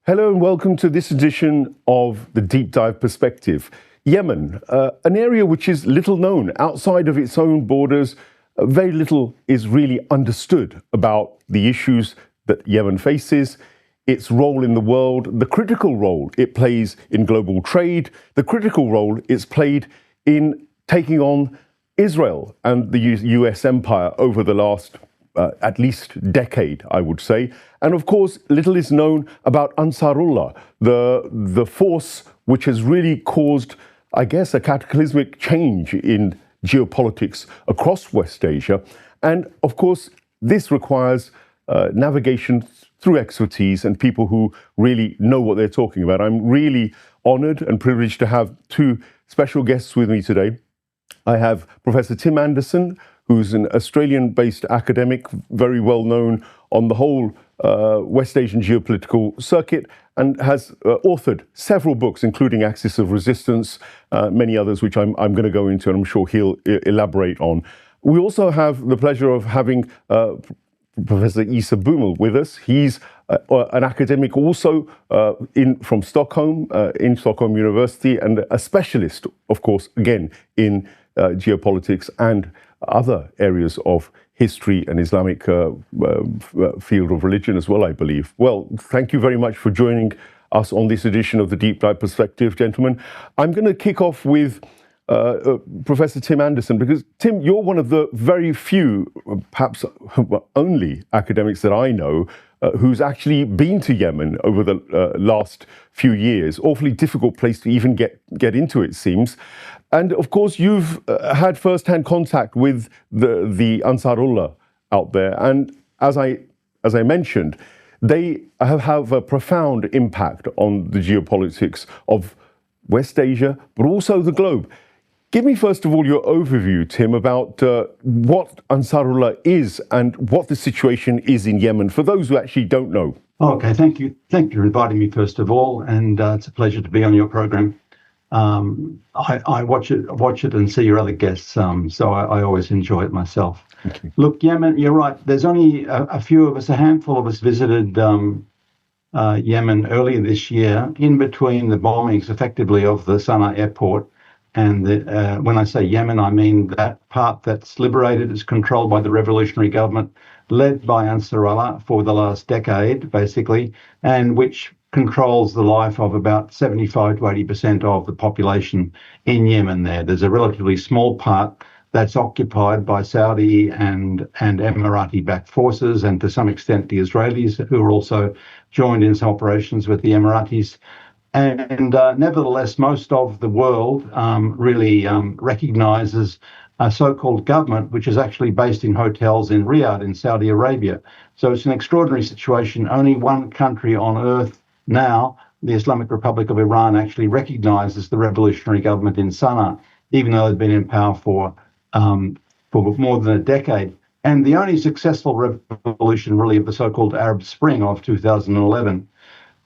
Hello and welcome to this edition of the Deep Dive Perspective. Yemen, an area which is little known outside of its own borders. Very little is really understood about the issues that Yemen faces, its role in the world, the critical role it plays in global trade, the critical role it's played in taking on Israel and the US empire over the last at least decade, I would say. And of course, little is known about Ansarullah, the force which has really caused, I guess, a cataclysmic change in geopolitics across West Asia. And of course, this requires navigation through expertise and people who really know what they're talking about. I'm really honored and privileged to have two special guests with me today. I have Professor Tim Anderson, who's an Australian-based academic, very well known on the whole West Asian geopolitical circuit, and has authored several books, including Axis of Resistance, many others, which I'm going to go into, and I'm sure he'll elaborate on. We also have the pleasure of having Professor Isa Bumel with us. He's an academic also from Stockholm, in Stockholm University, and a specialist, of course, again, in geopolitics and other areas of history and Islamic field of religion as well, I believe. Well, thank you very much for joining us on this edition of the Deep Dive Perspective, gentlemen. I'm going to kick off with Professor Tim Anderson, because Tim, you're one of the very few, perhaps only academics that I know who's actually been to Yemen over the last few years. Awfully difficult place to even get into, it seems. And of course, you've had first-hand contact with the Ansarullah out there, and as I mentioned, they have a profound impact on the geopolitics of West Asia, but also the globe. Give me first of all your overview, Tim, about what Ansarullah is and what the situation is in Yemen for those who actually don't know. Okay, thank you. Thank you for inviting me first of all, and it's a pleasure to be on your program. I watch it and see your other guests, so I always enjoy it myself. Look, Yemen, you're right. There's only a few of us, a handful of us visited Yemen earlier this year, in between the bombings, effectively, of the Sana'a airport. And when I say Yemen, I mean that part that's liberated is controlled by the revolutionary government, led by Ansarallah for the last decade, basically, and which controls the life of about 75 to 80% of the population in Yemen there. There's a relatively small part that's occupied by Saudi and Emirati-backed forces, and to some extent the Israelis, who are also joined in some operations with the Emiratis. And nevertheless, most of the world really recognizes a so-called government, which is actually based in hotels in Riyadh in Saudi Arabia. So it's an extraordinary situation. Only one country on earth now, the Islamic Republic of Iran, actually recognizes the revolutionary government in Sana'a, even though they've been in power for more than a decade. And the only successful revolution really of the so-called Arab Spring of 2011.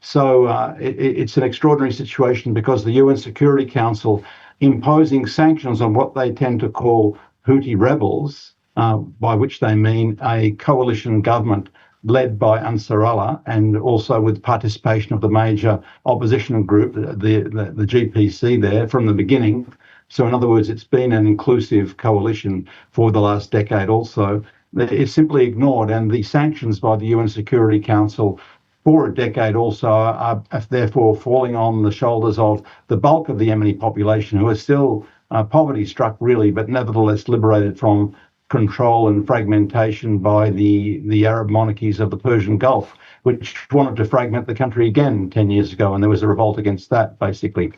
So it's an extraordinary situation because the UN Security Council imposing sanctions on what they tend to call Houthi rebels, by which they mean a coalition government led by Ansarallah and also with participation of the major opposition group, the GPC there from the beginning. So in other words, it's been an inclusive coalition for the last decade also. It's simply ignored, and the sanctions by the UN Security Council for a decade also are therefore falling on the shoulders of the bulk of the Yemeni population, who are still poverty-struck really, but nevertheless liberated from control and fragmentation by the Arab monarchies of the Persian Gulf, which wanted to fragment the country again 10 years ago, and there was a revolt against that, basically.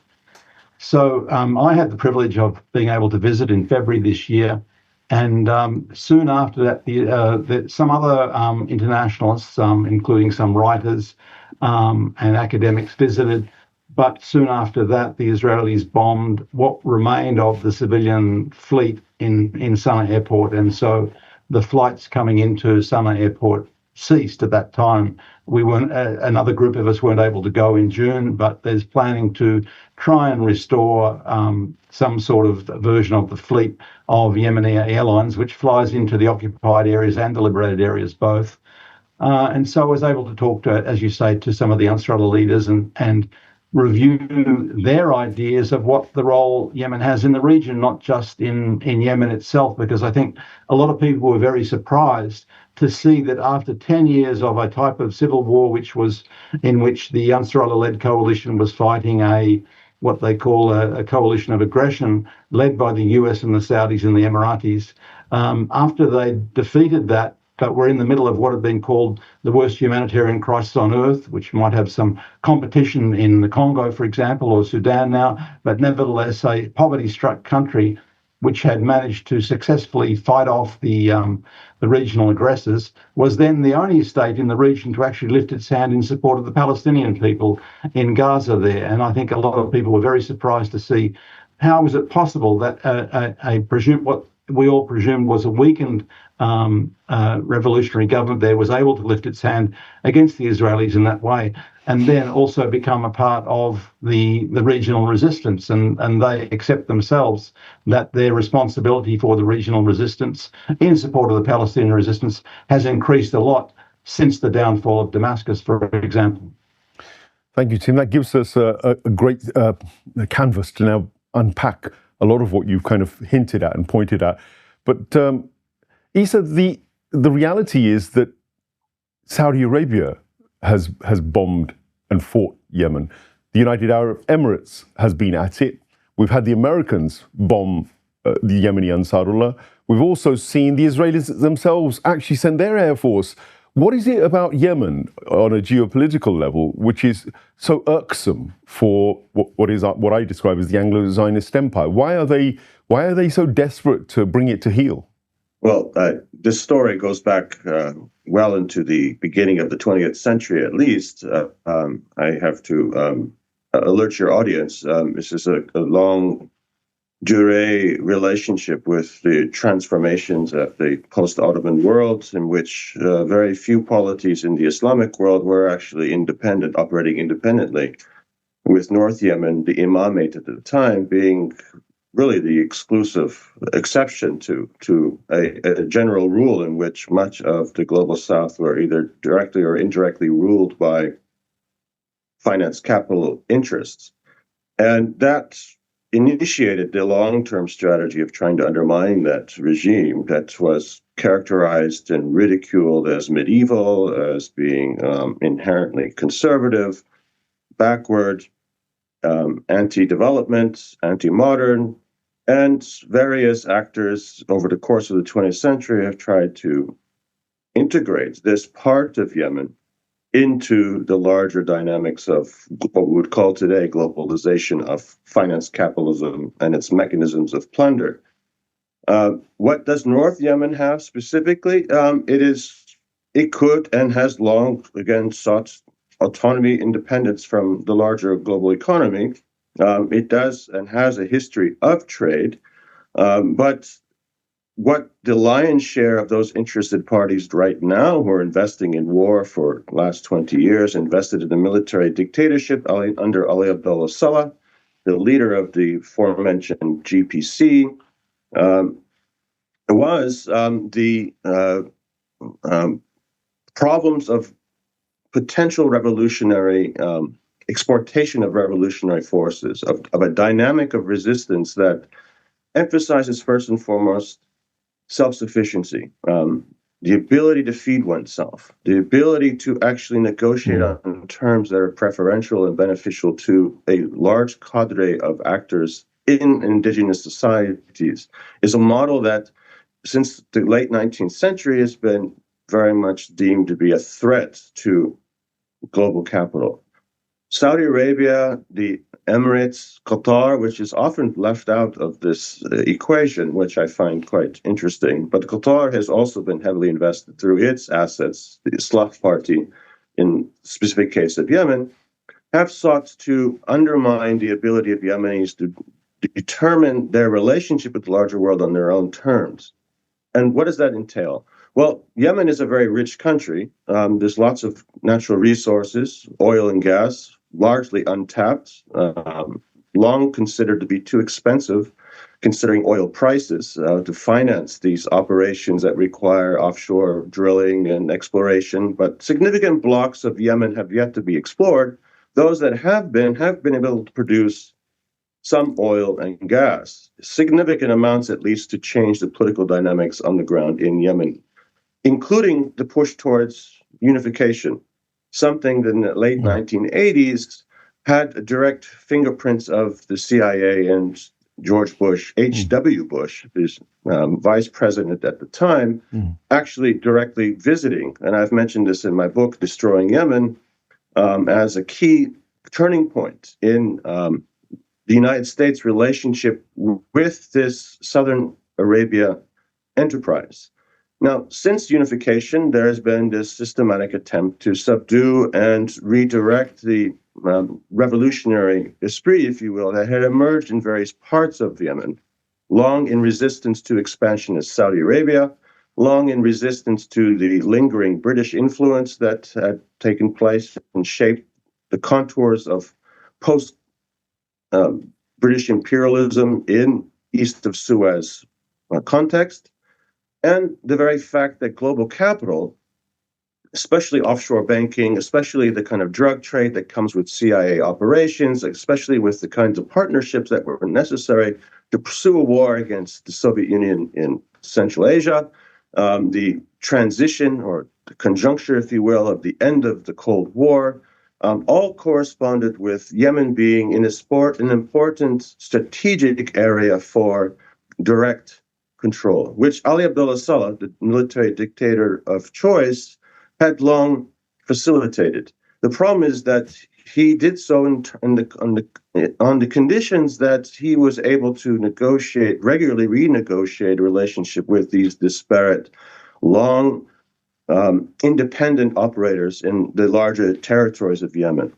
So I had the privilege of being able to visit in February this year, and soon after that, some other internationalists, including some writers and academics, visited. But soon after that, the Israelis bombed what remained of the civilian fleet in Sana'a airport. And so the flights coming into Sana'a airport ceased at that time. We weren't, another group of us weren't able to go in June, but there's planning to try and restore some sort of version of the fleet of Yemeni airlines, which flies into the occupied areas and the liberated areas both. And so I was able to talk to, as you say, to some of the Ansarullah leaders and review their ideas of what the role Yemen has in the region, not just in Yemen itself, because I think a lot of people were very surprised to see that after 10 years of a type of civil war, which was in which the Ansarullah-led coalition was fighting what they call a coalition of aggression led by the US and the Saudis and the Emiratis, after they defeated that, but we're in the middle of what had been called the worst humanitarian crisis on earth, which might have some competition in the Congo, for example, or Sudan now, but nevertheless a poverty-struck country which had managed to successfully fight off the regional aggressors, was then the only state in the region to actually lift its hand in support of the Palestinian people in Gaza there. And I think a lot of people were very surprised to see how was it possible that what we all presumed was a weakened revolutionary government there was able to lift its hand against the Israelis in that way, and then also become a part of the regional resistance. And they accept themselves that their responsibility for the regional resistance in support of the Palestinian resistance has increased a lot since the downfall of Damascus, for example. Thank you, Tim. That gives us a great canvas to now unpack a lot of what you've kind of hinted at and pointed at. But Isa, the reality is that Saudi Arabia has bombed and fought Yemen. The United Arab Emirates has been at it. We've had the Americans bomb the Yemeni Ansarullah. We've also seen the Israelis themselves actually send their air force. What is it about Yemen on a geopolitical level which is so irksome for what I describe as the Anglo-Zionist empire? Why are they so desperate to bring it to heel? Well, this story goes back well into the beginning of the 20th century, at least. I have to alert your audience. This is a long durée relationship with the transformations of the post-Ottoman world, in which very few polities in the Islamic world were actually independent, operating independently, with North Yemen, the Imamate at the time, being really the exclusive exception to a general rule in which much of the global south were either directly or indirectly ruled by finance capital interests. And that initiated the long-term strategy of trying to undermine that regime that was characterized and ridiculed as medieval, as being inherently conservative, backward, anti-development, anti-modern, and various actors over the course of the 20th century have tried to integrate this part of Yemen into the larger dynamics of what we would call today globalization of finance capitalism and its mechanisms of plunder. What does North Yemen have specifically? It could and has long, again, sought autonomy, independence from the larger global economy. It does and has a history of trade, but what the lion's share of those interested parties right now who are investing in war for the last 20 years, invested in a military dictatorship under Ali Abdullah Saleh, the leader of the aforementioned GPC, was the problems of potential revolutionary exportation of revolutionary forces, of a dynamic of resistance that emphasizes first and foremost self-sufficiency, the ability to feed oneself, the ability to actually negotiate on terms that are preferential and beneficial to a large cadre of actors in indigenous societies, is a model that since the late 19th century has been very much deemed to be a threat to global capital. Saudi Arabia, the Emirates, Qatar, which is often left out of this equation, which I find quite interesting. But Qatar has also been heavily invested through its assets, the Islah Party, in the specific case of Yemen, have sought to undermine the ability of Yemenis to determine their relationship with the larger world on their own terms. And what does that entail? Well, Yemen is a very rich country. There's lots of natural resources, oil and gas, largely untapped, long considered to be too expensive considering oil prices, to finance these operations that require offshore drilling and exploration. But significant blocks of Yemen have yet to be explored. Those that have been able to produce some oil and gas, significant amounts at least to change the political dynamics on the ground in Yemen, including the push towards unification, something that in the late 1980s had direct fingerprints of the CIA and George Bush, H.W. Bush, who's vice president at the time, actually directly visiting. And I've mentioned this in my book, Destroying Yemen, as a key turning point in the United States' relationship with this Southern Arabia enterprise. Now, since unification, there has been this systematic attempt to subdue and redirect the revolutionary esprit, if you will, that had emerged in various parts of Yemen, long in resistance to expansionist Saudi Arabia, long in resistance to the lingering British influence that had taken place and shaped the contours of post British imperialism in east of Suez context, and the very fact that global capital, especially offshore banking, especially the kind of drug trade that comes with CIA operations, especially with the kinds of partnerships that were necessary to pursue a war against the Soviet Union in Central Asia, the transition or the conjuncture, if you will, of the end of the Cold War, all corresponded with Yemen being an important strategic area for direct control, which Ali Abdullah Saleh, the military dictator of choice, had long facilitated. The problem is that he did so on the conditions that he was able to regularly renegotiate a relationship with these disparate, long, independent operators in the larger territories of Yemen.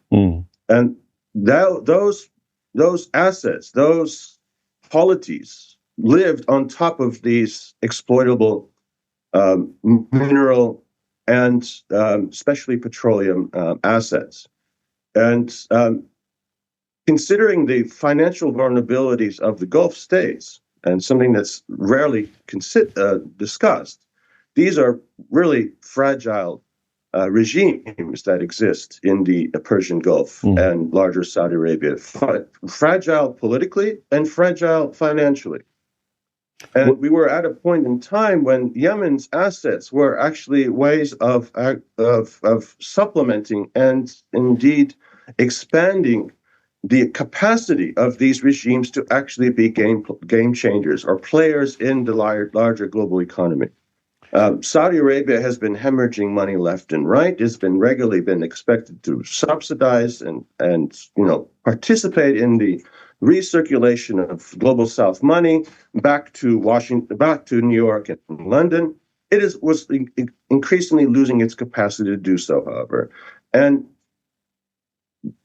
And those assets, those polities lived on top of these exploitable mineral and especially petroleum assets. And considering the financial vulnerabilities of the Gulf states, and something that's rarely discussed, these are really fragile regimes that exist in the Persian Gulf and larger Saudi Arabia, fragile politically and fragile financially. And we were at a point in time when Yemen's assets were actually ways of supplementing and indeed expanding the capacity of these regimes to actually be game changers or players in the larger global economy. Saudi Arabia has been hemorrhaging money left and right. It's been regularly been expected to subsidize and participate in the recirculation of global South money back to Washington, back to New York and London. It was increasingly losing its capacity to do so, however. And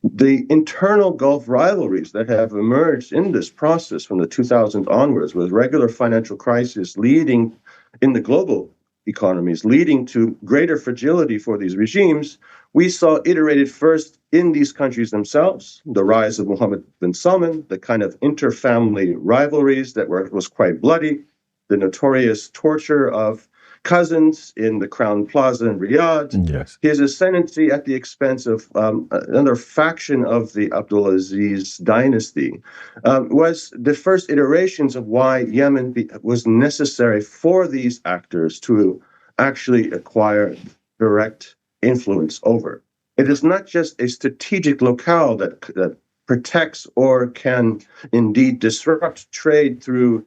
the internal Gulf rivalries that have emerged in this process from the 2000s onwards, with regular financial crisis leading in the global economies, leading to greater fragility for these regimes, we saw iterated first in these countries themselves, the rise of Mohammed bin Salman, the kind of inter-family rivalries that was quite bloody, the notorious torture of cousins in the Crown Plaza in Riyadh, Yes. his ascendancy at the expense of another faction of the Abdulaziz dynasty, was the first iterations of why Yemen was necessary for these actors to actually acquire direct influence over. It is not just a strategic locale that protects or can indeed disrupt trade through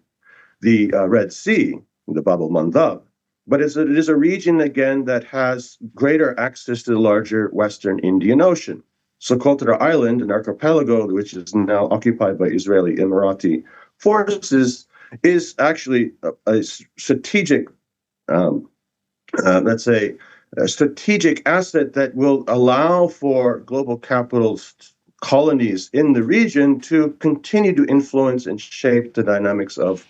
the Red Sea, the Bab el-Mandab, but it is a region, again, that has greater access to the larger Western Indian Ocean. Socotra Island, an archipelago which is now occupied by Israeli Emirati forces, is actually a strategic, let's say, a strategic asset that will allow for global capital's colonies in the region to continue to influence and shape the dynamics of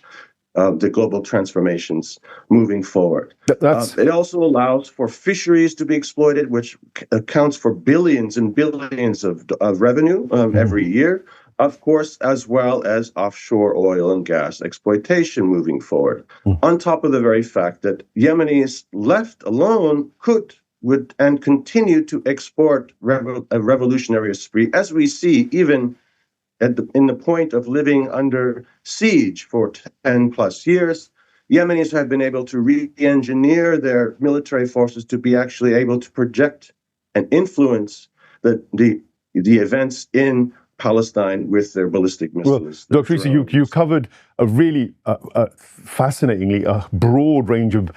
the global transformations moving forward. It also allows for fisheries to be exploited, which accounts for billions and billions of revenue every year. of course, as well as offshore oil and gas exploitation moving forward. On top of the very fact that Yemenis left alone would and continue to export a revolutionary spree, as we see even in the point of living under siege for 10 plus years. Yemenis have been able to re-engineer their military forces to be actually able to project and influence the events in Palestine with their ballistic missiles. Well, Dr. Issa, you covered a really fascinatingly broad range of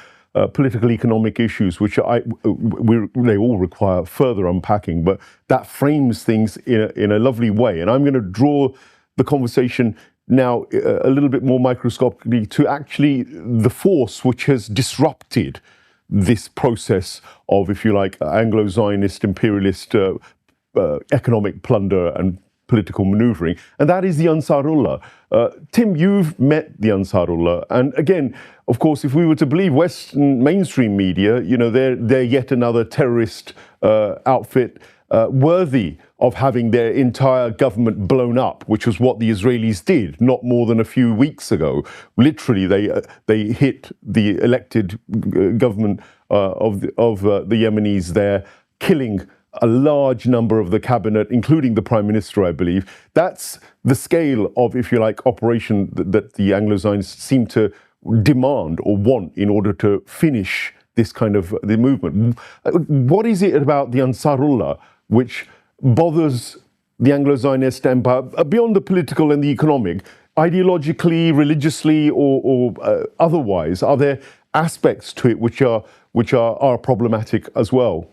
political economic issues, which they all require further unpacking, but that frames things in a lovely way. And I'm going to draw the conversation now a little bit more microscopically to actually the force which has disrupted this process of, if you like, Anglo-Zionist, imperialist economic plunder and political maneuvering, and that is the Ansarullah. Tim, you've met the Ansarullah, and again, of course, if we were to believe Western mainstream media, they're yet another terrorist outfit worthy of having their entire government blown up, which was what the Israelis did not more than a few weeks ago. Literally, they hit the elected government of the Yemenis there, killing a large number of the cabinet, including the prime minister, I believe. That's the scale of, if you like, operation that the Anglo-Zionists seem to demand or want in order to finish this kind of the movement. What is it about the Ansarullah which bothers the Anglo-Zionist empire beyond the political and the economic, ideologically, religiously, or otherwise? Are there aspects to it which are problematic as well?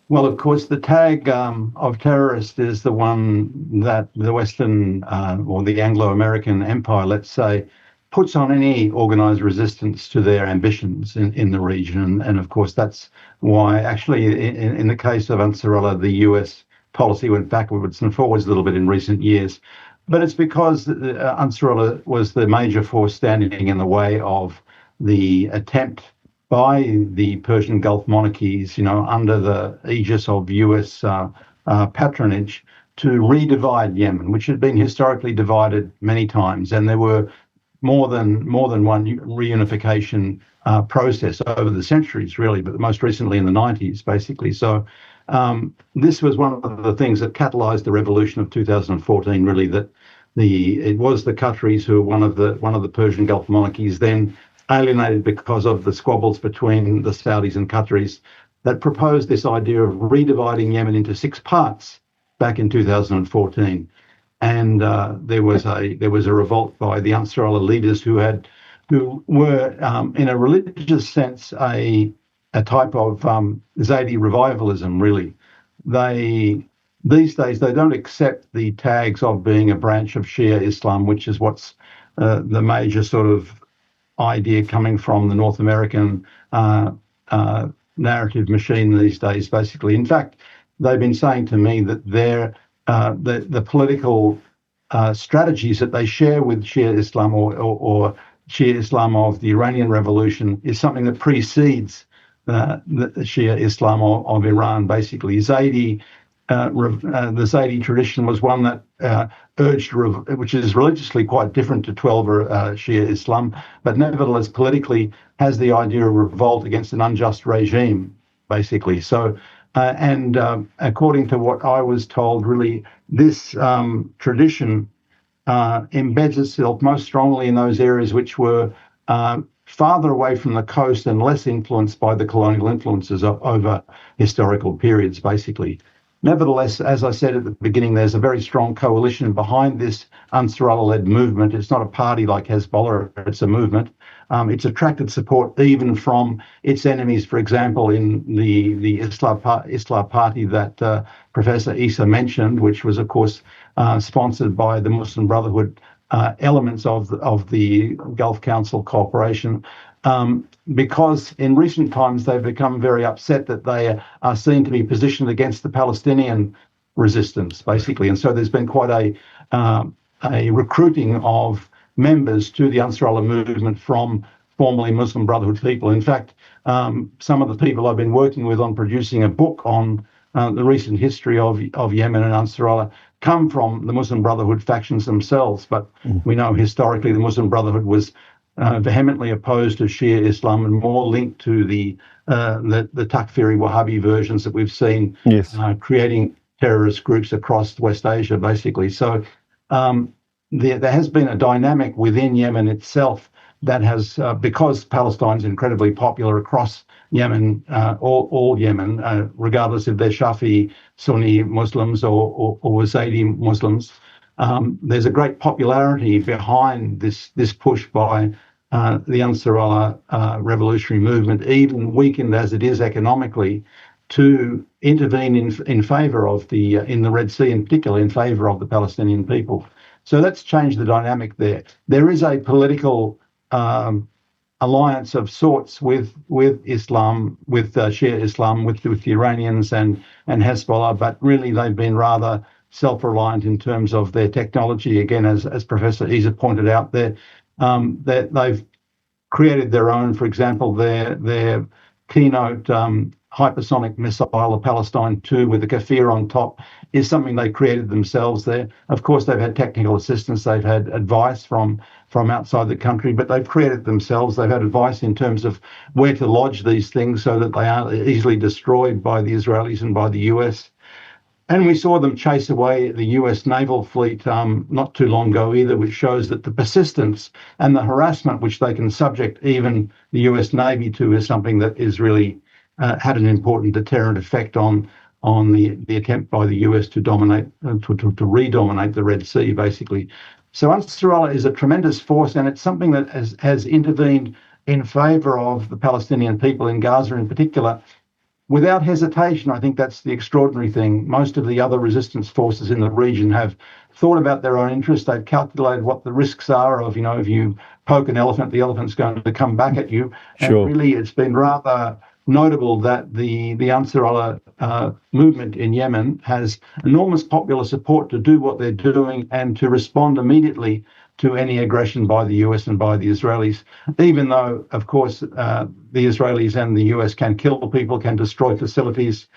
Well, of course, the tag of terrorist is the one that the Western or the Anglo-American empire, let's say, puts on any organized resistance to their ambitions in the region. And of course, that's why actually in the case of Ansarullah, the US policy went backwards and forwards a little bit in recent years. But it's because Ansarullah was the major force standing in the way of the attempt by the Persian Gulf monarchies, under the aegis of US patronage, to redivide Yemen, which had been historically divided many times. And there were more than one reunification process over the centuries, really, but most recently in the 90s, basically. So this was one of the things that catalyzed the revolution of 2014, really, that it was the Qataris who were one of the Persian Gulf monarchies, then alienated because of the squabbles between the Saudis and Qataris, that proposed this idea of redividing Yemen into 6 parts back in 2014. And there was a revolt by the Ansarullah leaders who were in a religious sense a type of Zaydi revivalism, really. These days they don't accept the tags of being a branch of Shia Islam, which is what's the major sort of idea coming from the North American narrative machine these days, basically. In fact, they've been saying to me that the political strategies that they share with Shia Islam or Shia Islam of the Iranian Revolution is something that precedes the Shia Islam of Iran, basically. The Zaydi tradition was one that urged, which is religiously quite different to 12 Shia Islam, but nevertheless politically has the idea of revolt against an unjust regime, basically. So, according to what I was told, really, this tradition embeds itself most strongly in those areas which were farther away from the coast and less influenced by the colonial influences over historical periods, basically. Nevertheless, as I said at the beginning, there's a very strong coalition behind this Ansarullah-led movement. It's not a party like Hezbollah, it's a movement. It's attracted support even from its enemies, for example, in the Islah party that Professor Issa mentioned, which was, of course, sponsored by the Muslim Brotherhood elements of the Gulf Council cooperation. Because in recent times they've become very upset that they are seen to be positioned against the Palestinian resistance, basically. And so there's been quite a recruiting of members to the Ansarullah movement from formerly Muslim Brotherhood people. In fact, some of the people I've been working with on producing a book on the recent history of Yemen and Ansarullah come from the Muslim Brotherhood factions themselves, but we know historically the Muslim Brotherhood was vehemently opposed to Shia Islam and more linked to the Takfiri Wahhabi versions that we've seen Yes. creating terrorist groups across West Asia, basically. So there has been a dynamic within Yemen itself that has, because Palestine is incredibly popular across Yemen, all Yemen, regardless if they're Shafi, Sunni Muslims or Zaidi Muslims, there's a great popularity behind this push by the Ansarullah revolutionary movement, even weakened as it is economically, to intervene in favour of in the Red Sea, in particular in favour of the Palestinian people. So that's changed the dynamic there. There is a political alliance of sorts with Islam, with Shia Islam, with the Iranians and Hezbollah, but really they've been rather self-reliant in terms of their technology. Again, as Professor Isa pointed out, that they've created their own. For example, their keynote hypersonic missile, the Palestine 2 with the Kafir on top, is something they created themselves there. Of course, they've had technical assistance, they've had advice from outside the country, but they've created themselves. They've had advice in terms of where to lodge these things so that they aren't easily destroyed by the Israelis and by the US. And we saw them chase away the US naval fleet not too long ago either, which shows that the persistence and the harassment which they can subject even the US Navy to is something that is really had an important deterrent effect on the attempt by the US to dominate, to re-dominate the Red Sea, basically. So Ansarullah is a tremendous force, and it's something that has intervened in favour of the Palestinian people in Gaza in particular, without hesitation. I think that's the extraordinary thing. Most of the other resistance forces in the region have thought about their own interests. They've calculated what the risks are of, if you poke an elephant, the elephant's going to come back at you. Sure. And really, it's been rather notable that the Ansarullah movement in Yemen has enormous popular support to do what they're doing and to respond immediately to any aggression by the US and by the Israelis, even though, of course, the Israelis and the US can kill people, can destroy facilities.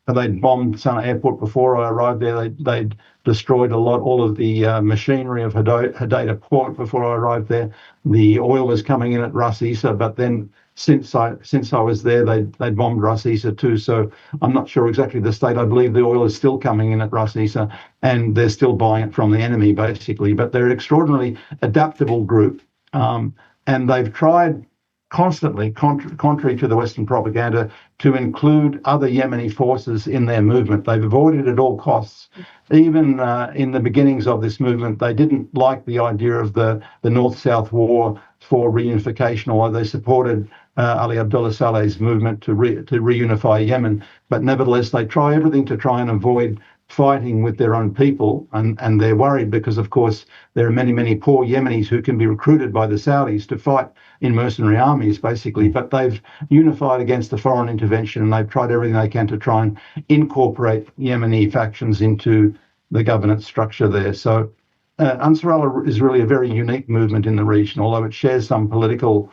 They'd bombed Sana'a airport before I arrived there. They'd destroyed all of the machinery of Hodeidah port before I arrived there. The oil was coming in at Ras Isa, but then since I was there, they'd bombed Ras Isa too. So I'm not sure exactly the state. I believe the oil is still coming in at Ras Isa, and they're still buying it from the enemy, basically. But they're an extraordinarily adaptable group, and they've tried constantly, contrary to the Western propaganda, to include other Yemeni forces in their movement. They've avoided at all costs. Even in the beginnings of this movement, they didn't like the idea of the North-South war for reunification, although they supported Ali Abdullah Saleh's movement to reunify Yemen. But nevertheless, they try everything to try and avoid fighting with their own people, and they're worried because, of course, there are many, many poor Yemenis who can be recruited by the Saudis to fight in mercenary armies, basically. But they've unified against the foreign intervention, and they've tried everything they can to try and incorporate Yemeni factions into the governance structure there. So Ansarullah is really a very unique movement in the region, although it shares some political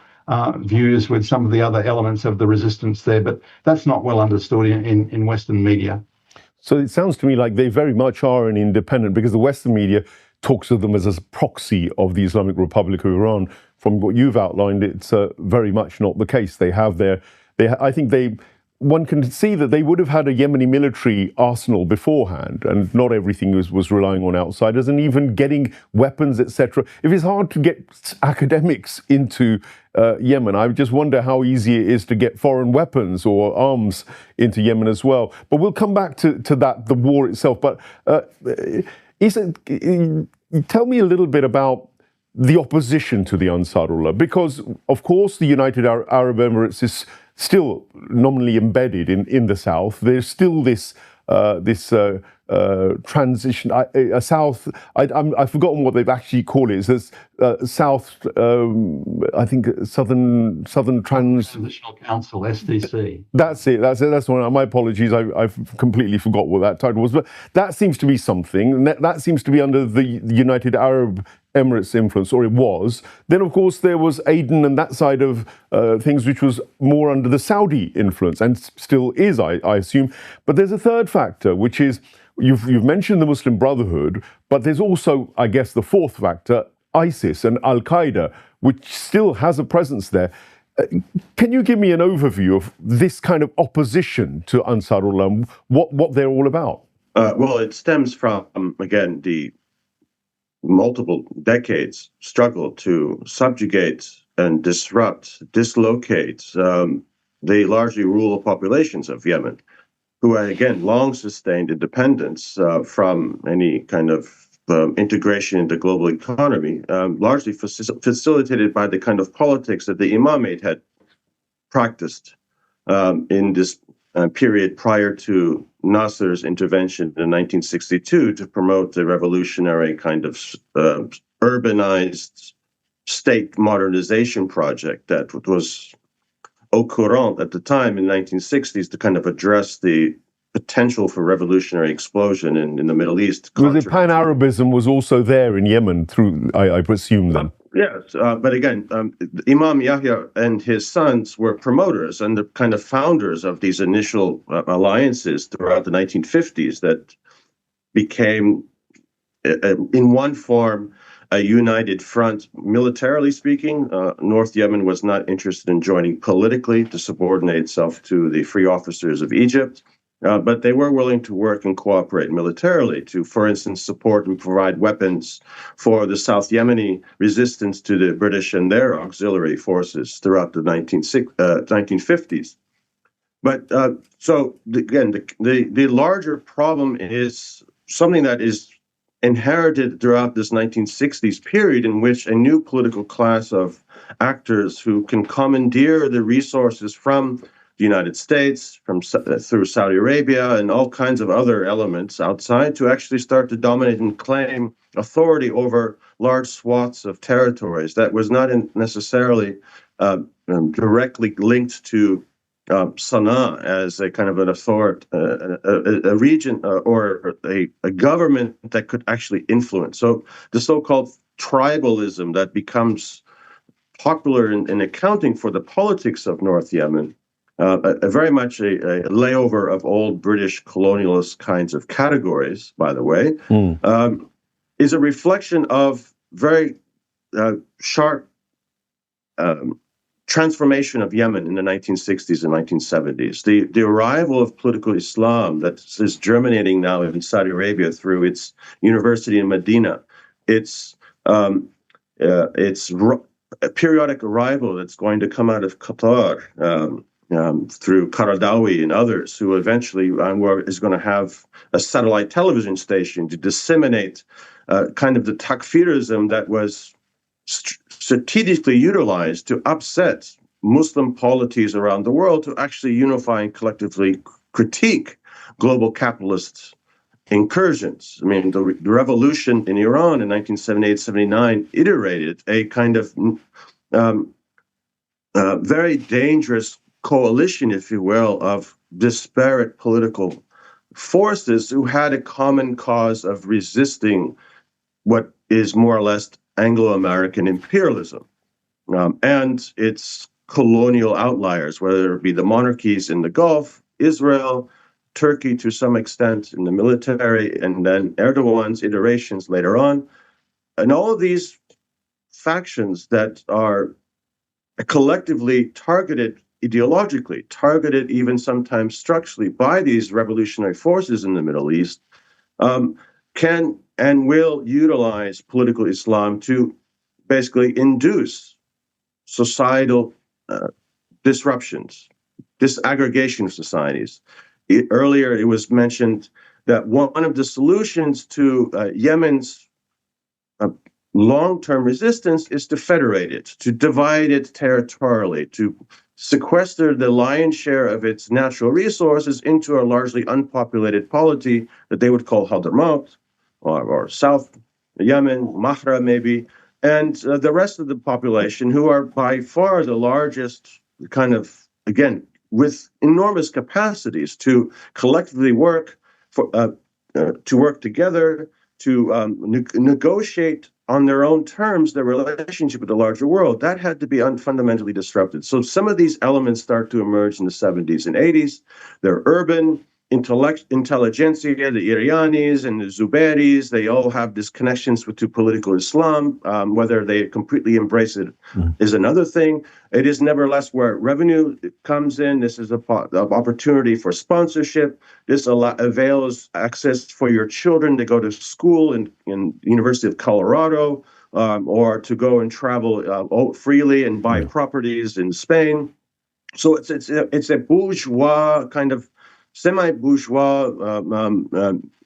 views with some of the other elements of the resistance there, but that's not well understood in Western media. So it sounds to me like they very much are an independent, because the Western media talks of them as a proxy of the Islamic Republic of Iran. From what you've outlined, it's very much not the case. They have one can see that they would have had a Yemeni military arsenal beforehand, and not everything was relying on outsiders, and even getting weapons, etc. If it's hard to get academics into Yemen, I just wonder how easy it is to get foreign weapons or arms into Yemen as well. But we'll come back to that, the war itself. But tell me a little bit about the opposition to the Ansarullah, because of course the United Arab Emirates is still nominally embedded in the south. There's still this transition. I've forgotten what they've actually called it. It's South, I think Southern Transitional Council, STC. That's it. That's one. My apologies. I've completely forgot what that title was. But that seems to be something. And that seems to be under the United Arab Emirates influence, or it was. Then, of course, there was Aden and that side of things, which was more under the Saudi influence, and still is, I assume. But there's a third factor, which is you've mentioned the Muslim Brotherhood, but there's also, I guess, the fourth factor, ISIS and Al-Qaeda, which still has a presence there. Can you give me an overview of this kind of opposition to Ansarullah and what they're all about? Well, it stems from, again, the multiple decades struggle to subjugate and disrupt, dislocate the largely rural populations of Yemen, who had, again, long sustained independence from any kind of integration into global economy, largely facilitated by the kind of politics that the imamate had practiced in this period prior to Nasser's intervention in 1962 to promote the revolutionary kind of urbanized state modernization project that was au courant at the time in the 1960s to kind of address the potential for revolutionary explosion in the Middle East. Well, the Pan-Arabism was also there in Yemen through, I presume, then. Yes, but again, Imam Yahya and his sons were promoters and the kind of founders of these initial alliances throughout the 1950s that became, in one form, a united front militarily speaking. North Yemen was not interested in joining politically to subordinate itself to the free officers of Egypt. But they were willing to work and cooperate militarily to, for instance, support and provide weapons for the South Yemeni resistance to the British and their auxiliary forces throughout the 1950s. But so, again, the larger problem is something that is inherited throughout this 1960s period in which a new political class of actors who can commandeer the resources from the United States, through Saudi Arabia, and all kinds of other elements outside to actually start to dominate and claim authority over large swaths of territories that was not necessarily directly linked to Sana'a as a kind of an authority, a region or a government that could actually influence. So the so-called tribalism that becomes popular in accounting for the politics of North Yemen, very much a layover of old British colonialist kinds of categories, by the way, is a reflection of very sharp transformation of Yemen in the 1960s and 1970s. The arrival of political Islam that is germinating now in Saudi Arabia through its university in Medina, its periodic arrival that's going to come out of Qatar, through Qaradawi and others, who eventually is going to have a satellite television station to disseminate kind of the takfirism that was strategically utilized to upset Muslim polities around the world to actually unify and collectively critique global capitalist incursions. I mean, the revolution in Iran in 1978-79 iterated a kind of very dangerous coalition, if you will, of disparate political forces who had a common cause of resisting what is more or less Anglo-American imperialism and its colonial outliers, whether it be the monarchies in the Gulf, Israel, Turkey to some extent in the military, and then Erdogan's iterations later on. And all of these factions that are collectively targeted ideologically, targeted even sometimes structurally by these revolutionary forces in the Middle East, can and will utilize political Islam to basically induce societal disruptions, disaggregation of societies. Earlier, it was mentioned that one of the solutions to Yemen's long-term resistance is to federate it, to divide it territorially, to sequester the lion's share of its natural resources into a largely unpopulated polity that they would call Hadramaut or South Yemen, Mahra maybe, and the rest of the population, who are by far the largest kind of, again, with enormous capacities to collectively work to work together, to negotiate on their own terms their relationship with the larger world. That had to be fundamentally disrupted. So some of these elements start to emerge in the 70s and 80s. They're urban, intelligentsia, the Iranis and the Zubairis, they all have these connections to political Islam. Whether they completely embrace it is another thing. It is nevertheless where revenue comes in. This is an opportunity for sponsorship. This avails access for your children to go to school in University of Colorado, or to go and travel freely and buy properties in Spain. So it's a bourgeois kind of semi-bourgeois,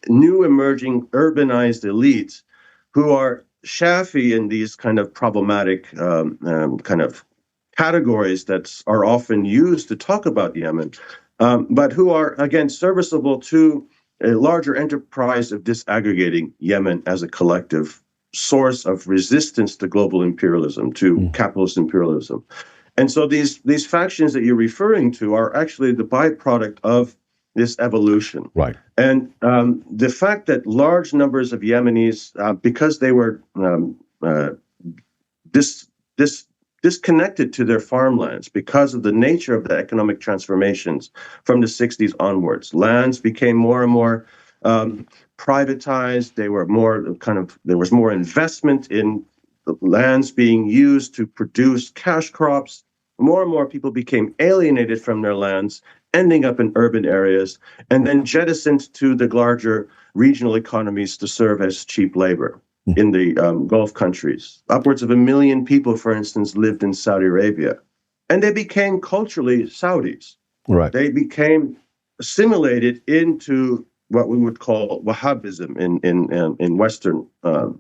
new emerging urbanized elites who are chafy in these kind of problematic kind of categories that are often used to talk about Yemen, but who are, again, serviceable to a larger enterprise of disaggregating Yemen as a collective source of resistance to global imperialism, to capitalist imperialism. And so these factions that you're referring to are actually the byproduct of this evolution. Right. And the fact that large numbers of Yemenis, because they were disconnected to their farmlands because of the nature of the economic transformations from the 60s onwards, lands became more and more privatized. There was more investment in the lands being used to produce cash crops. More and more people became alienated from their lands, ending up in urban areas, and then jettisoned to the larger regional economies to serve as cheap labor in the Gulf countries. Upwards of 1 million people, for instance, lived in Saudi Arabia, and they became culturally Saudis. Right. They became assimilated into what we would call Wahhabism in Western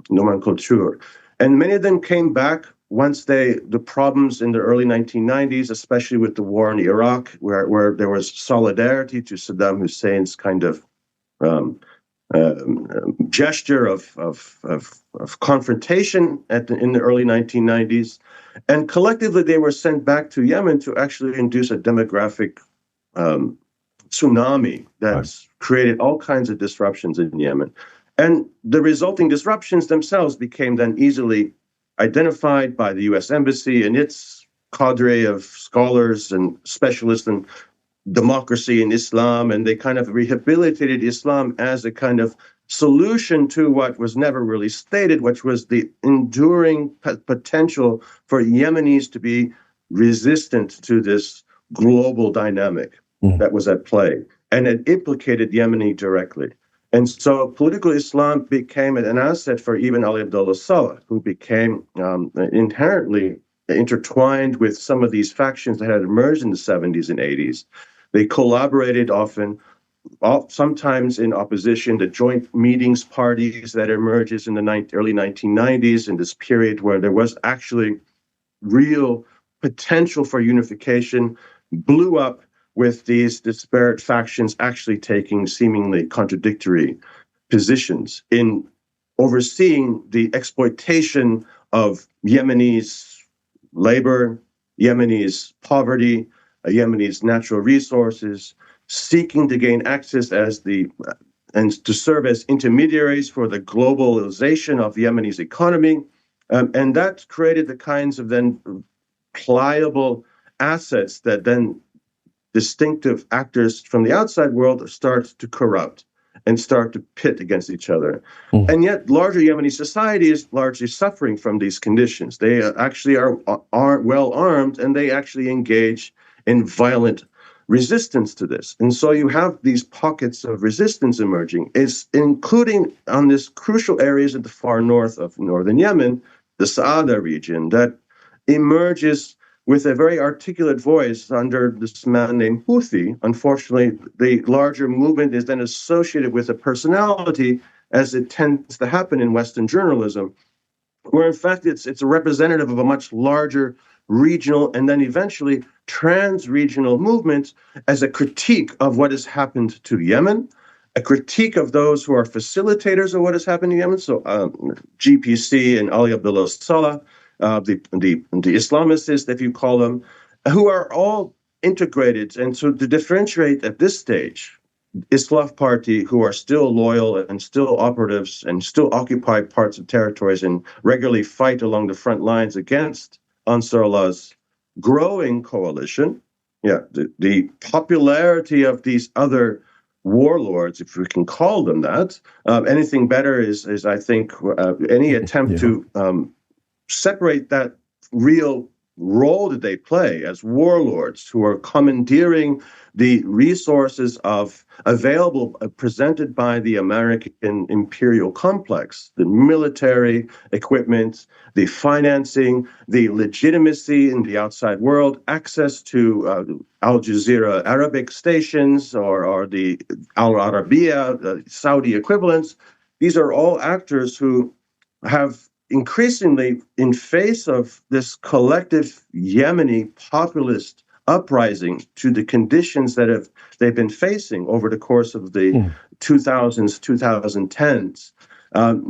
nomenclature. And many of them came back once the problems in the early 1990s, especially with the war in Iraq, where there was solidarity to Saddam Hussein's kind of gesture of confrontation in the early 1990s. And collectively, they were sent back to Yemen to actually induce a demographic tsunami that's created all kinds of disruptions in Yemen. And the resulting disruptions themselves became then easily identified by the U.S. Embassy and its cadre of scholars and specialists in democracy and Islam, and they kind of rehabilitated Islam as a kind of solution to what was never really stated, which was the enduring potential for Yemenis to be resistant to this global dynamic that was at play, and it implicated Yemeni directly. And so political Islam became an asset for even Ali Abdullah Saleh, who became inherently intertwined with some of these factions that had emerged in the 70s and 80s. They collaborated often, sometimes in opposition to joint meetings parties that emerges in the early 1990s, in this period where there was actually real potential for unification, blew up with these disparate factions actually taking seemingly contradictory positions in overseeing the exploitation of Yemenis' labor, Yemenis' poverty, Yemenis' natural resources, seeking to gain access and to serve as intermediaries for the globalization of Yemeni's economy. And that created the kinds of then pliable assets that then distinctive actors from the outside world start to corrupt and start to pit against each other. And yet larger Yemeni society is largely suffering from these conditions. They actually are well armed, and they actually engage in violent resistance to this. And so you have these pockets of resistance emerging, including on this crucial areas at the far north of northern Yemen, the Saada region, that emerges with a very articulate voice under this man named Houthi. Unfortunately, the larger movement is then associated with a personality, as it tends to happen in Western journalism, where in fact it's a representative of a much larger regional and then eventually trans-regional movement as a critique of what has happened to Yemen, a critique of those who are facilitators of what has happened in Yemen, so GPC and Ali Abdullah Saleh, the Islamicists, if you call them, who are all integrated. And so to differentiate at this stage, Islah Party, who are still loyal and still operatives and still occupy parts of territories and regularly fight along the front lines against Ansarullah's growing coalition. The popularity of these other warlords, if we can call them that. Anything better is I think, any attempt to separate that real role that they play as warlords who are commandeering the resources available presented by the American imperial complex, the military equipment, the financing, the legitimacy in the outside world, access to Al Jazeera Arabic stations or the Al Arabiya, the Saudi equivalents. These are all actors who have increasingly, in face of this collective Yemeni populist uprising to the conditions that they've been facing over the course of the 2000s, 2010s,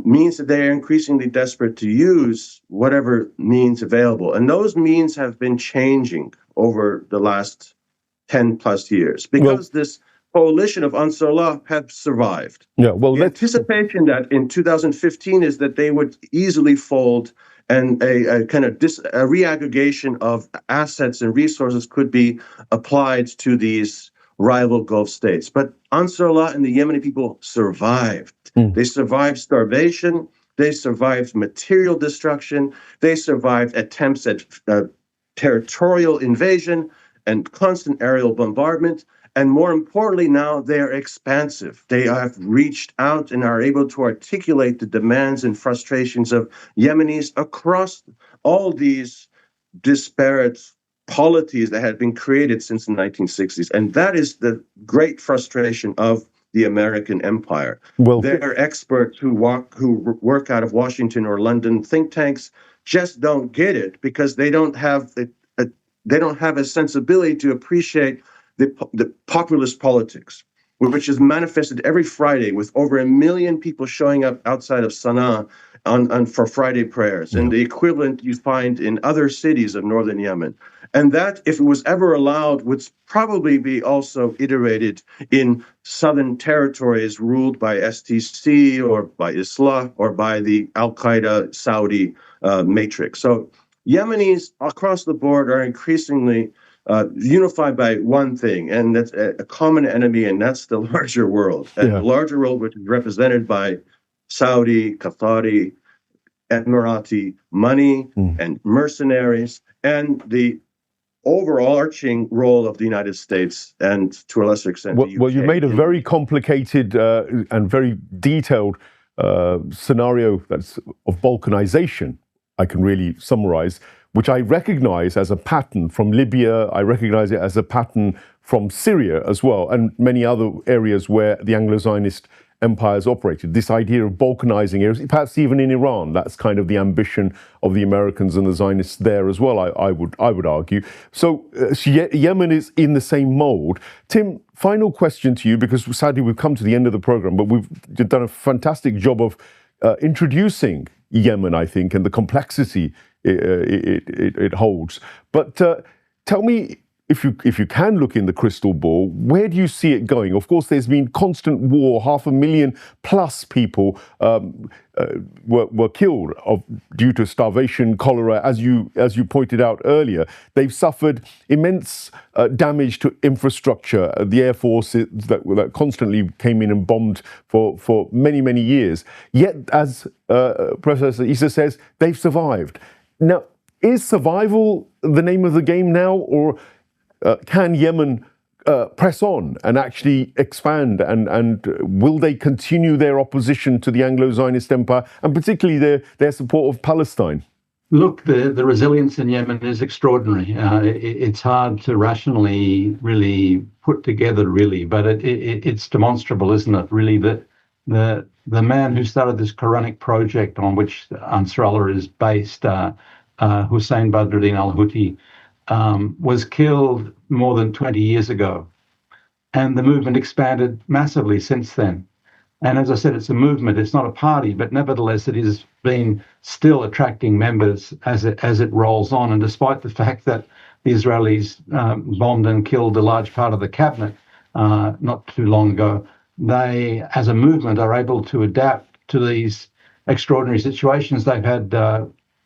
means that they are increasingly desperate to use whatever means available. And those means have been changing over the last 10 plus years because this coalition of Ansarullah have survived. Yeah, well, the anticipation that in 2015 is that they would easily fold, and a kind of a reaggregation of assets and resources could be applied to these rival Gulf states. But Ansarullah and the Yemeni people survived. They survived starvation. They survived material destruction. They survived attempts at territorial invasion and constant aerial bombardment. And more importantly, now they're expansive. They have reached out and are able to articulate the demands and frustrations of Yemenis across all these disparate polities that had been created since the 1960s. And that is the great frustration of the American empire. Well, they're experts who work out of Washington or London think tanks just don't get it because they don't have a sensibility to appreciate the populist politics, which is manifested every Friday with over 1 million people showing up outside of Sana'a for Friday prayers, and the equivalent you find in other cities of northern Yemen. And that, if it was ever allowed, would probably be also iterated in southern territories ruled by STC or by Islah or by the Al-Qaeda Saudi matrix. So Yemenis across the board are increasingly unified by one thing, and that's a common enemy, and that's the larger world. And the larger world, which is represented by Saudi, Qatari, Emirati money and mercenaries, and the overarching role of the United States and, to a lesser extent, the UK. Well, you made a very complicated and very detailed scenario that's of balkanization, I can really summarize, which I recognize as a pattern from Libya. I recognize it as a pattern from Syria as well, and many other areas where the Anglo-Zionist empires operated. This idea of balkanizing areas, perhaps even in Iran, that's kind of the ambition of the Americans and the Zionists there as well, I would argue. So Yemen is in the same mold. Tim, final question to you, because sadly we've come to the end of the program, but we've done a fantastic job of introducing Yemen, I think, and the complexity it holds. But tell me, if you can look in the crystal ball, where do you see it going? Of course, there's been constant war. 500,000 plus people were killed due to starvation, cholera, as you pointed out earlier. They've suffered immense damage to infrastructure. The air force that constantly came in and bombed for many, many years. Yet, as Professor Issa says, they've survived. Now, is survival the name of the game now, or can Yemen press on and actually expand, and will they continue their opposition to the Anglo-Zionist empire, and particularly their support of Palestine? Look, the resilience in Yemen is extraordinary. It's hard to rationally really put together, really, but it's demonstrable, isn't it? Really, the man who started this Quranic project on which Ansarallah is based, Hussein Badruddin al-Houthi, was killed more than 20 years ago. And the movement expanded massively since then. And as I said, it's a movement, it's not a party, but nevertheless, it has been still attracting members as it rolls on. And despite the fact that the Israelis bombed and killed a large part of the cabinet not too long ago, they, as a movement, are able to adapt to these extraordinary situations. They've had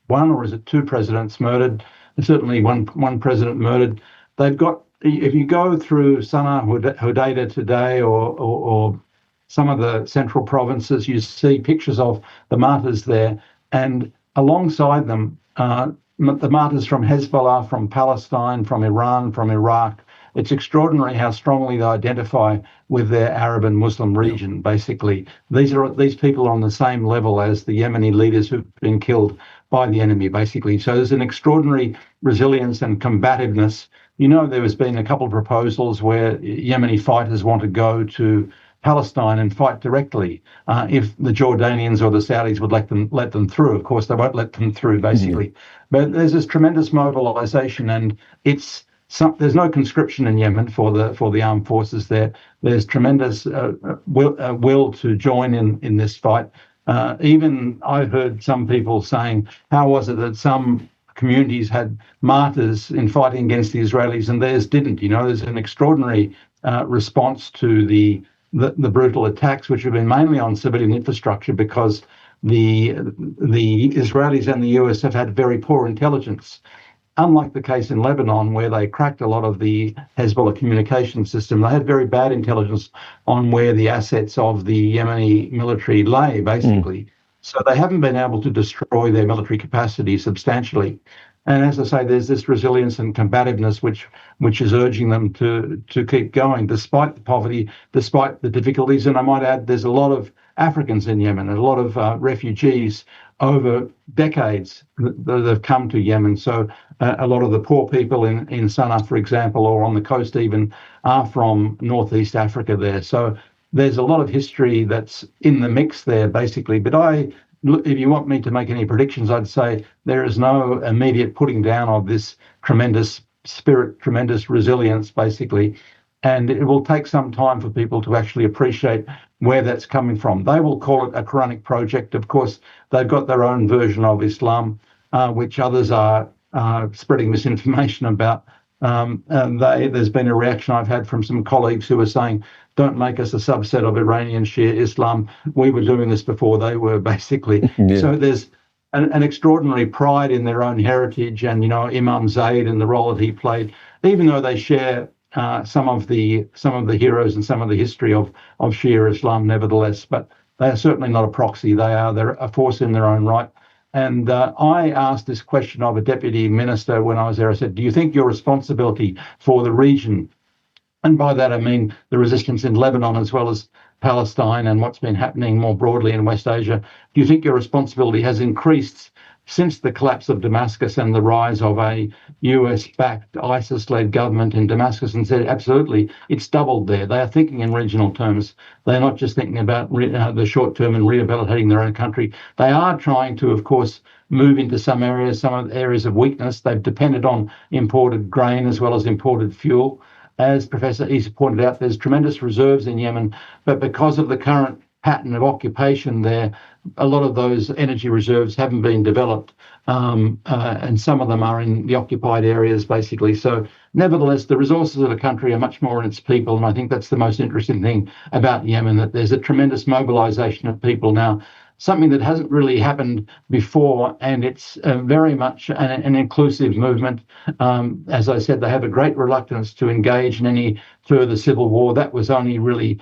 one, or is it two presidents murdered? Certainly one president murdered. They've got if you go through Sana'a, Hodeidah today, or some of the central provinces, you see pictures of the martyrs there, and alongside them, the martyrs from Hezbollah, from Palestine, from Iran, from Iraq. It's extraordinary how strongly they identify with their Arab and Muslim region. Basically, these people are on the same level as the Yemeni leaders who've been killed by the enemy. Basically, so there's an extraordinary resilience and combativeness. You know, there has been a couple of proposals where Yemeni fighters want to go to Palestine and fight directly if the Jordanians or the Saudis would let them through. Of course, they won't let them through, basically. But there's this tremendous mobilization, and there's no conscription in Yemen for the armed forces there. There's tremendous will to join in this fight. Even I've heard some people saying, how was it that some communities had martyrs in fighting against the Israelis and theirs didn't? You know, there's an extraordinary response to the brutal attacks, which have been mainly on civilian infrastructure, because the Israelis and the US have had very poor intelligence. Unlike the case in Lebanon, where they cracked a lot of the Hezbollah communication system, they had very bad intelligence on where the assets of the Yemeni military lay, basically. So they haven't been able to destroy their military capacity substantially. And as I say, there's this resilience and combativeness which is urging them to keep going, despite the poverty, despite the difficulties. And I might add, there's a lot of Africans in Yemen, and a lot of refugees over decades that have come to Yemen. So a lot of the poor people in Sana'a, for example, or on the coast even, are from Northeast Africa there. So there's a lot of history that's in the mix there, basically. But if you want me to make any predictions, I'd say there is no immediate putting down of this tremendous spirit, tremendous resilience, basically. And it will take some time for people to actually appreciate where that's coming from. They will call it a Quranic project. Of course, they've got their own version of Islam, which others are spreading misinformation about. There's been a reaction I've had from some colleagues who are saying, don't make us a subset of Iranian Shia Islam. We were doing this before they were, basically. So there's an extraordinary pride in their own heritage, and, you know, Imam Zayd and the role that he played, even though they share some of the heroes and some of the history of Shia Islam, nevertheless. But they are certainly not a proxy. They're a force in their own right. And I asked this question of a deputy minister when I was there. I said, do you think your responsibility for the region, and by that I mean the resistance in Lebanon as well as Palestine and what's been happening more broadly in West Asia, do you think your responsibility has increased since the collapse of Damascus and the rise of a US-backed, ISIS-led government in Damascus? And said, absolutely, it's doubled there. They are thinking in regional terms. They're not just thinking about the short term and rehabilitating their own country. They are trying to, of course, move into some areas of weakness. They've depended on imported grain as well as imported fuel. As Professor Issa pointed out, there's tremendous reserves in Yemen, but because of the current pattern of occupation there, a lot of those energy reserves haven't been developed, and some of them are in the occupied areas, basically. So nevertheless, the resources of the country are much more in its people, and I think that's the most interesting thing about Yemen, that there's a tremendous mobilization of people now, something that hasn't really happened before, and it's very much an inclusive movement. As I said, they have a great reluctance to engage in any further civil war. That was only really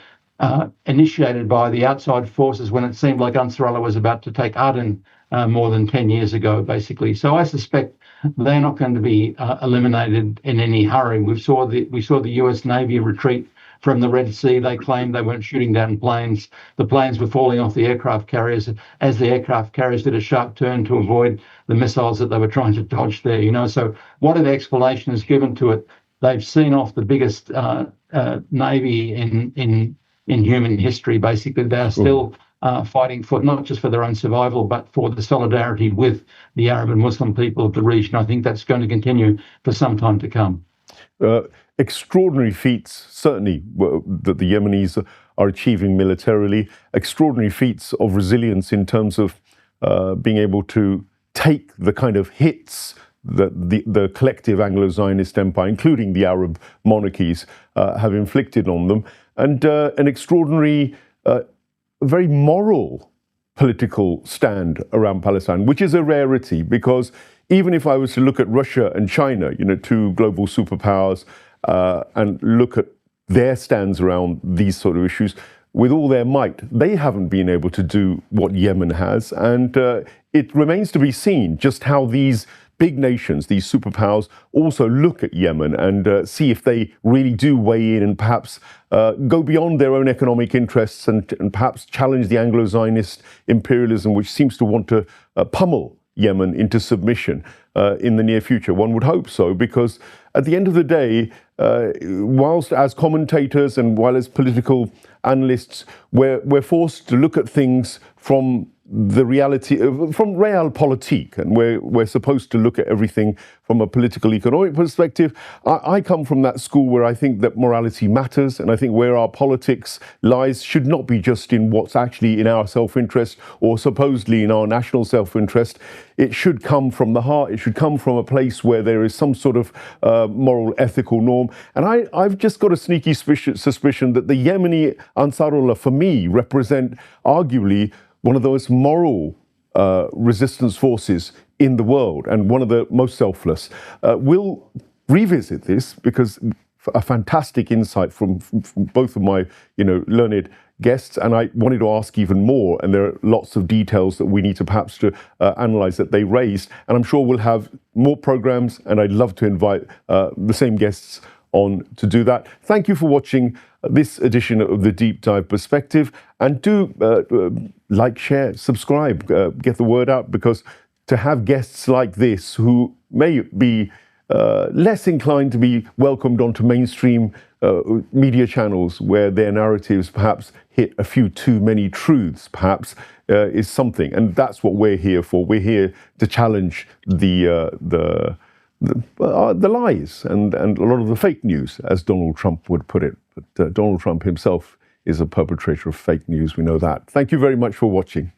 initiated by the outside forces when it seemed like Ansarullah was about to take Aden more than 10 years ago, basically. So I suspect they're not going to be eliminated in any hurry. We saw the US Navy retreat from the Red Sea. They claimed they weren't shooting down planes. The planes were falling off the aircraft carriers as the aircraft carriers did a sharp turn to avoid the missiles that they were trying to dodge there. You know, so whatever explanation is given to it, they've seen off the biggest navy in human history. Basically, they are still fighting for not just for their own survival, but for the solidarity with the Arab and Muslim people of the region. I think that's going to continue for some time to come. Extraordinary feats, certainly, that the Yemenis are achieving militarily. Extraordinary feats of resilience in terms of being able to take the kind of hits that the collective Anglo-Zionist empire, including the Arab monarchies, have inflicted on them. And an extraordinary, very moral political stand around Palestine, which is a rarity, because even if I was to look at Russia and China, you know, two global superpowers, and look at their stands around these sort of issues, with all their might, they haven't been able to do what Yemen has. And it remains to be seen just how these big nations, these superpowers, also look at Yemen and see if they really do weigh in and perhaps go beyond their own economic interests and perhaps challenge the Anglo-Zionist imperialism, which seems to want to pummel Yemen into submission in the near future. One would hope so, because at the end of the day, whilst as commentators and while as political analysts, we're forced to look at things from the reality, from realpolitik, and we're supposed to look at everything from a political economic perspective. I come from that school where I think that morality matters, and I think where our politics lies should not be just in what's actually in our self-interest or supposedly in our national self-interest. It should come from the heart. It should come from a place where there is some sort of moral, ethical norm. And I've just got a sneaky suspicion that the Yemeni Ansarullah, for me, represent arguably one of those moral resistance forces in the world, and one of the most selfless. We'll revisit this, because a fantastic insight from both of my learned guests, and I wanted to ask even more, and there are lots of details that we need to perhaps to analyze that they raised, and I'm sure we'll have more programs, and I'd love to invite the same guests on to do that. Thank you for watching this edition of the Deep Dive Perspective, and do like, share, subscribe, get the word out, because to have guests like this who may be less inclined to be welcomed onto mainstream media channels where their narratives perhaps hit a few too many truths, perhaps, is something. And that's what we're here for. We're here to challenge the lies and a lot of the fake news, as Donald Trump would put it. But Donald Trump himself is a perpetrator of fake news. We know that. Thank you very much for watching.